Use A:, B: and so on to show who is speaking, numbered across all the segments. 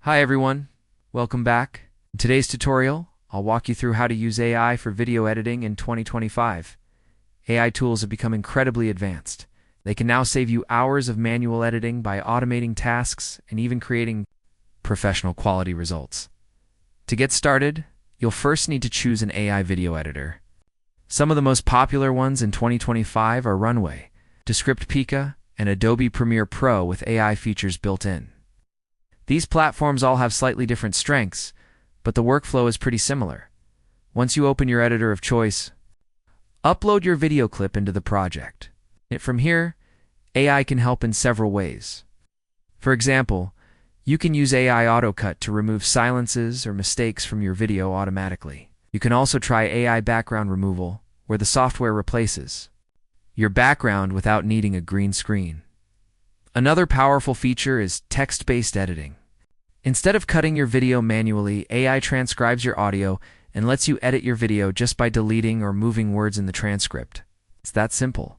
A: Hi everyone, welcome back. In today's tutorial, I'll walk you through how to use AI for video editing in 2025. AI tools have become incredibly advanced. They can now save you hours of manual editing by automating tasks and even creating professional quality results. To get started, you'll first need to choose an AI video editor. Some of the most popular ones in 2025 are Runway, Descript Pika, and Adobe Premiere Pro with AI features built in. These platforms all have slightly different strengths, but the workflow is pretty similar. Once you open your editor of choice, upload your video clip into the project. From here, AI can help in several ways. For example, you can use AI AutoCut to remove silences or mistakes from your video automatically. You can also try AI background removal, where the software replaces your background without needing a green screen. Another powerful feature is text-based editing. Instead of cutting your video manually, AI transcribes your audio and lets you edit your video just by deleting or moving words in the transcript. It's that simple.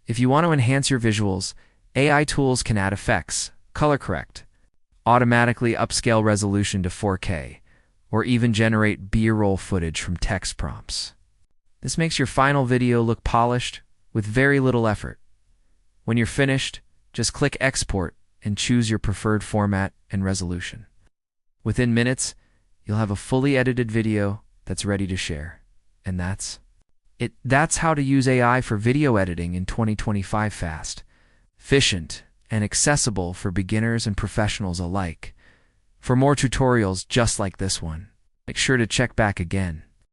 A: If you want to enhance your visuals, AI tools can add effects, color correct, automatically upscale resolution to 4K, or even generate B-roll footage from text prompts. This makes your final video look polished with very little effort. When you're finished, just click Export and choose your preferred format and resolution. Within minutes, you'll have a fully edited video that's ready to share. And that's it. That's how to use AI for video editing in 2025 fast, efficient, and accessible for beginners and professionals alike. For more tutorials just like this one, make sure to check back again.